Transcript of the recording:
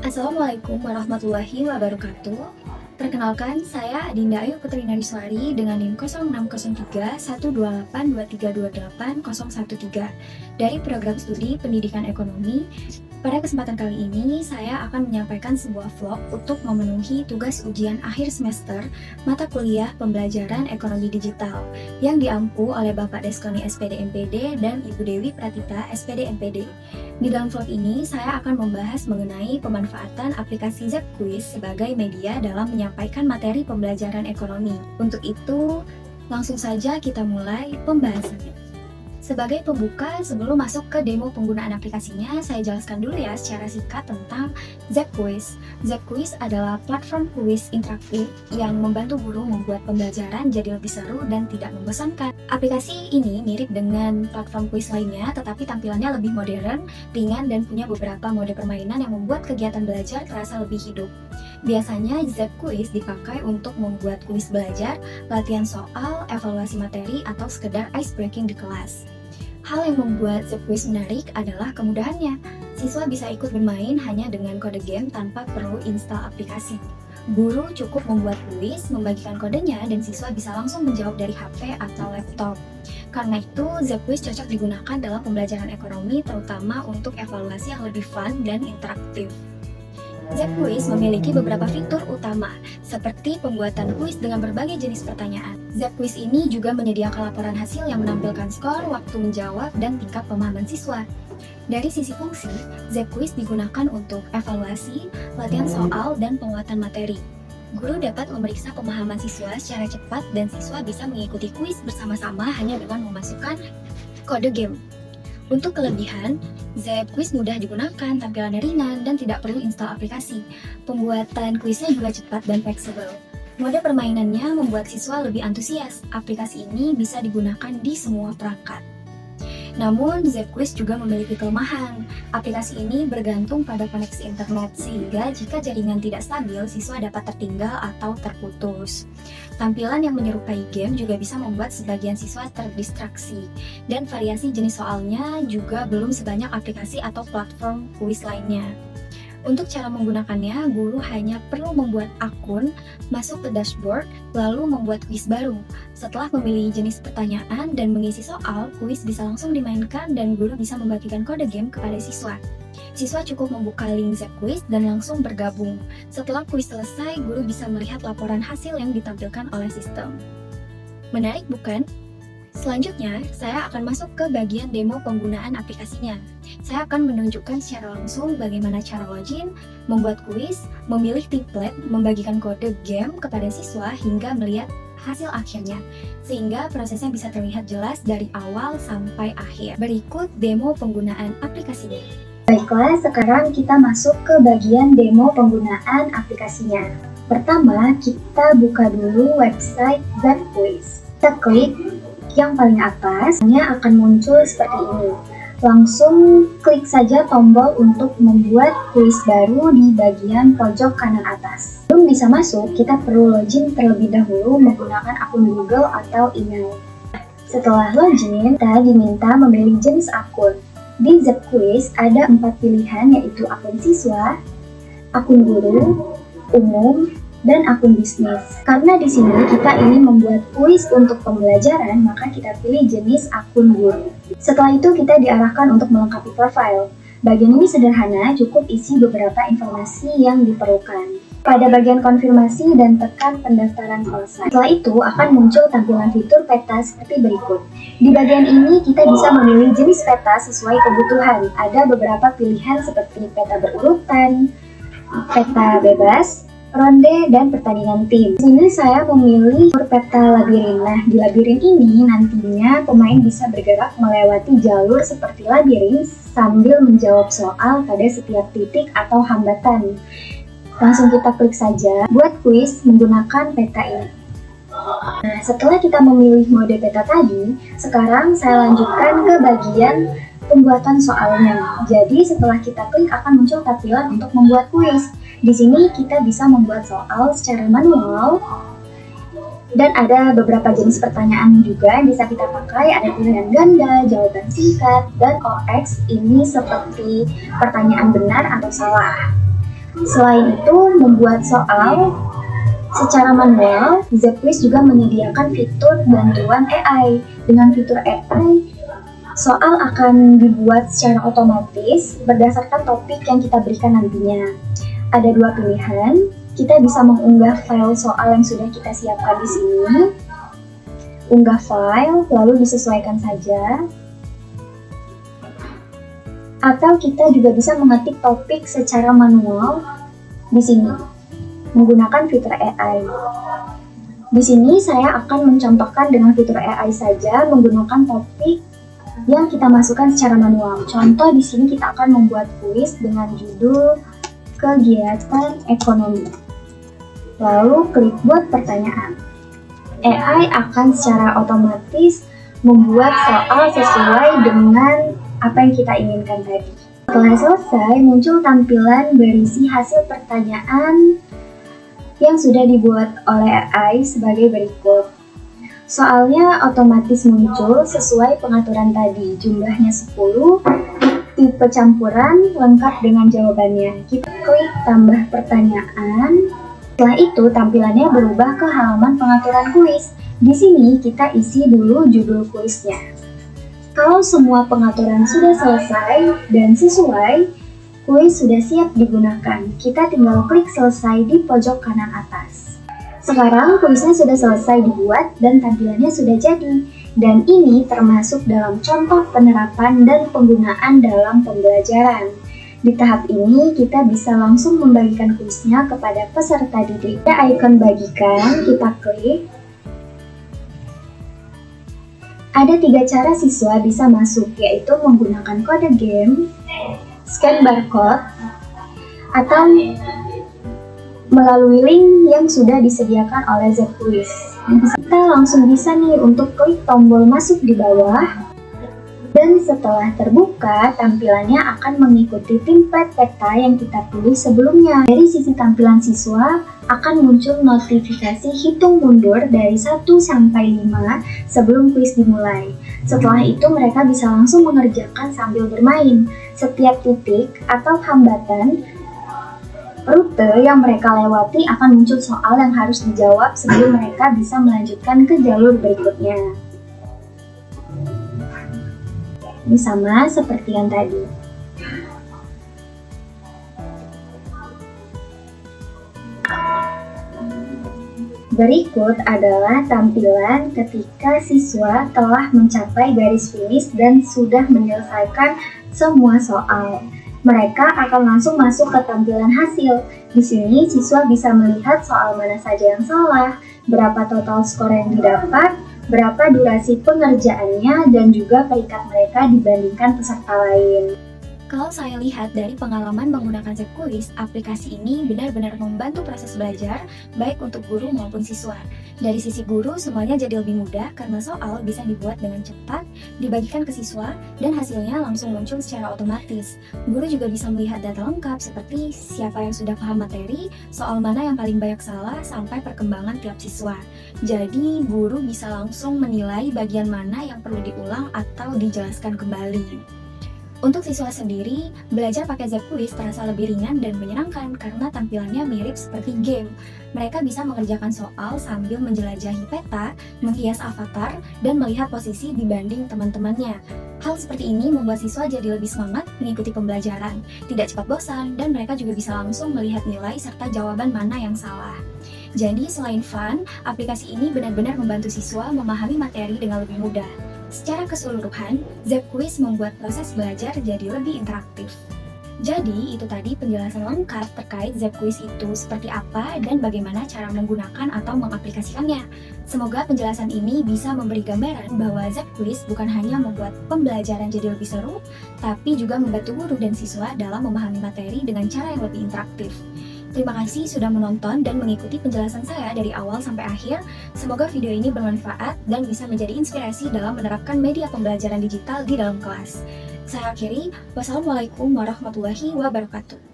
Assalamualaikum warahmatullahi wabarakatuh. Perkenalkan, saya Adinda Ayu Putri Nariswari dengan NIM 0603 128 013 dari Program Studi Pendidikan Ekonomi. Pada kesempatan kali ini, saya akan menyampaikan sebuah vlog untuk memenuhi tugas ujian akhir semester mata kuliah pembelajaran ekonomi digital yang diampu oleh Bapak Deskoni SPD MPD dan Ibu Dewi Pratita SPD MPD. Di dalam vlog ini, saya akan membahas mengenai pemanfaatan aplikasi ZQuiz sebagai media dalam menyampaikan materi pembelajaran ekonomi. Untuk itu, langsung saja kita mulai pembahasannya. Sebagai pembuka, sebelum masuk ke demo penggunaan aplikasinya, saya jelaskan dulu ya secara singkat tentang ZQuiz. ZQuiz adalah platform kuis interaktif yang membantu guru membuat pembelajaran jadi lebih seru dan tidak membosankan. Aplikasi ini mirip dengan platform kuis lainnya, tetapi tampilannya lebih modern, ringan, dan punya beberapa mode permainan yang membuat kegiatan belajar terasa lebih hidup. Biasanya ZQuiz dipakai untuk membuat kuis belajar, latihan soal, evaluasi materi, atau sekedar ice breaking di kelas. Hal yang membuat ZQuiz menarik adalah kemudahannya. Siswa bisa ikut bermain hanya dengan kode game tanpa perlu install aplikasi. Guru cukup membuat kuis, membagikan kodenya, dan siswa bisa langsung menjawab dari HP atau laptop. Karena itu, ZQuiz cocok digunakan dalam pembelajaran ekonomi, terutama untuk evaluasi yang lebih fun dan interaktif. ZQuiz memiliki beberapa fitur utama, seperti pembuatan kuis dengan berbagai jenis pertanyaan. ZQuiz ini juga menyediakan laporan hasil yang menampilkan skor, waktu menjawab, dan tingkat pemahaman siswa. Dari sisi fungsi, ZQuiz digunakan untuk evaluasi, latihan soal, dan penguatan materi. Guru dapat memeriksa pemahaman siswa secara cepat dan siswa bisa mengikuti kuis bersama-sama hanya dengan memasukkan kode game. Untuk kelebihan, ZQuiz mudah digunakan, tampilannya ringan, dan tidak perlu install aplikasi. Pembuatan kuisnya juga cepat dan fleksibel. Mode permainannya membuat siswa lebih antusias. Aplikasi ini bisa digunakan di semua perangkat. Namun, ZQuiz juga memiliki kelemahan. Aplikasi ini bergantung pada koneksi internet, sehingga jika jaringan tidak stabil, siswa dapat tertinggal atau terputus. Tampilan yang menyerupai game juga bisa membuat sebagian siswa terdistraksi, dan variasi jenis soalnya juga belum sebanyak aplikasi atau platform kuis lainnya. Untuk cara menggunakannya, guru hanya perlu membuat akun, masuk ke dashboard, lalu membuat kuis baru. Setelah memilih jenis pertanyaan dan mengisi soal, kuis bisa langsung dimainkan dan guru bisa membagikan kode game kepada siswa. Siswa cukup membuka link ZQuiz dan langsung bergabung. Setelah kuis selesai, guru bisa melihat laporan hasil yang ditampilkan oleh sistem. Menarik bukan? Selanjutnya, saya akan masuk ke bagian demo penggunaan aplikasinya. Saya akan menunjukkan secara langsung bagaimana cara login, membuat kuis, memilih template, membagikan kode game kepada siswa hingga melihat hasil akhirnya, sehingga prosesnya bisa terlihat jelas dari awal sampai akhir. Berikut demo penggunaan aplikasinya. Baiklah, sekarang kita masuk ke bagian demo penggunaan aplikasinya. Pertama, kita buka dulu website ZQuiz. Kita klik yang paling atas, akan muncul seperti ini. Langsung klik saja tombol untuk membuat kuis baru di bagian pojok kanan atas. Sebelum bisa masuk, kita perlu login terlebih dahulu menggunakan akun Google atau email. Setelah login, kita diminta memilih jenis akun. Di ZQuiz ada 4 pilihan, yaitu akun siswa, akun guru, umum, dan akun bisnis. Karena di sini kita ingin membuat kuis untuk pembelajaran, maka kita pilih jenis akun guru. Setelah itu kita diarahkan untuk melengkapi profil. Bagian ini sederhana, cukup isi beberapa informasi yang diperlukan. Pada bagian konfirmasi dan tekan pendaftaran selesai. Setelah itu akan muncul tampilan fitur peta seperti berikut. Di bagian ini kita bisa memilih jenis peta sesuai kebutuhan. Ada beberapa pilihan seperti peta berurutan, peta bebas, ronde, dan pertandingan tim. Di sini saya memilih peta labirin. Nah, di labirin ini nantinya pemain bisa bergerak melewati jalur seperti labirin sambil menjawab soal pada setiap titik atau hambatan. Langsung kita klik saja buat kuis menggunakan peta ini. Nah, setelah kita memilih mode peta tadi, sekarang saya lanjutkan ke bagian pembuatan soalnya. Jadi setelah kita klik akan muncul tampilan untuk membuat kuis. Di sini kita bisa membuat soal secara manual dan ada beberapa jenis pertanyaan juga yang bisa kita pakai. Ada pilihan ganda, jawaban singkat, dan OX ini seperti pertanyaan benar atau salah. Selain itu, membuat soal secara manual, Zquiz juga menyediakan fitur bantuan AI. Dengan fitur AI, soal akan dibuat secara otomatis berdasarkan topik yang kita berikan nantinya. Ada dua pilihan, kita bisa mengunggah file soal yang sudah kita siapkan di sini. Unggah file, lalu disesuaikan saja. Atau kita juga bisa mengetik topik secara manual di sini menggunakan fitur AI. Di sini saya akan mencontohkan dengan fitur AI saja menggunakan topik yang kita masukkan secara manual. Contoh di sini kita akan membuat kuis dengan judul kegiatan ekonomi. Lalu klik buat pertanyaan. AI akan secara otomatis membuat soal sesuai dengan apa yang kita inginkan tadi. Setelah selesai, muncul tampilan berisi hasil pertanyaan yang sudah dibuat oleh AI sebagai berikut. Soalnya otomatis muncul sesuai pengaturan tadi, jumlahnya 10, tipe campuran lengkap dengan jawabannya. Kita klik tambah pertanyaan. Setelah itu, tampilannya berubah ke halaman pengaturan kuis. Di sini kita isi dulu judul kuisnya. Kalau semua pengaturan sudah selesai dan sesuai, kuis sudah siap digunakan. Kita tinggal klik selesai di pojok kanan atas. Sekarang kuisnya sudah selesai dibuat dan tampilannya sudah jadi. Dan ini termasuk dalam contoh penerapan dan penggunaan dalam pembelajaran. Di tahap ini, kita bisa langsung membagikan kuisnya kepada peserta didik. Ada icon bagikan, kita klik. Ada 3 cara siswa bisa masuk, yaitu menggunakan kode game, scan barcode, atau melalui link yang sudah disediakan oleh Zquiz. Kita langsung bisa nih untuk klik tombol masuk di bawah, dan setelah terbuka, tampilannya akan mengikuti template peta yang kita pilih sebelumnya. Dari sisi tampilan siswa, akan muncul notifikasi hitung mundur dari 1 sampai 5 sebelum kuis dimulai. Setelah itu mereka bisa langsung mengerjakan sambil bermain. Setiap titik atau hambatan rute yang mereka lewati akan muncul soal yang harus dijawab sebelum mereka bisa melanjutkan ke jalur berikutnya. Ini sama seperti yang tadi. Berikut adalah tampilan ketika siswa telah mencapai garis finish dan sudah menyelesaikan semua soal. Mereka akan langsung masuk ke tampilan hasil. Di sini siswa bisa melihat soal mana saja yang salah, berapa total skor yang didapat, berapa durasi pengerjaannya, dan juga peringkat mereka dibandingkan peserta lain. Kalau saya lihat dari pengalaman menggunakan Zquiz, aplikasi ini benar-benar membantu proses belajar, baik untuk guru maupun siswa. Dari sisi guru, semuanya jadi lebih mudah karena soal bisa dibuat dengan cepat, dibagikan ke siswa, dan hasilnya langsung muncul secara otomatis. Guru juga bisa melihat data lengkap seperti siapa yang sudah paham materi, soal mana yang paling banyak salah, sampai perkembangan tiap siswa. Jadi, guru bisa langsung menilai bagian mana yang perlu diulang atau dijelaskan kembali. Untuk siswa sendiri, belajar pakai Zquiz terasa lebih ringan dan menyenangkan karena tampilannya mirip seperti game. Mereka bisa mengerjakan soal sambil menjelajahi peta, menghias avatar, dan melihat posisi dibanding teman-temannya. Hal seperti ini membuat siswa jadi lebih semangat mengikuti pembelajaran, tidak cepat bosan, dan mereka juga bisa langsung melihat nilai serta jawaban mana yang salah. Jadi, selain fun, aplikasi ini benar-benar membantu siswa memahami materi dengan lebih mudah. Secara keseluruhan, Zquiz membuat proses belajar jadi lebih interaktif. Jadi, itu tadi penjelasan lengkap terkait Zquiz itu seperti apa dan bagaimana cara menggunakan atau mengaplikasikannya. Semoga penjelasan ini bisa memberi gambaran bahwa Zquiz bukan hanya membuat pembelajaran jadi lebih seru, tapi juga membantu guru dan siswa dalam memahami materi dengan cara yang lebih interaktif. Terima kasih sudah menonton dan mengikuti penjelasan saya dari awal sampai akhir. Semoga video ini bermanfaat dan bisa menjadi inspirasi dalam menerapkan media pembelajaran digital di dalam kelas. Saya akhiri, wassalamualaikum warahmatullahi wabarakatuh.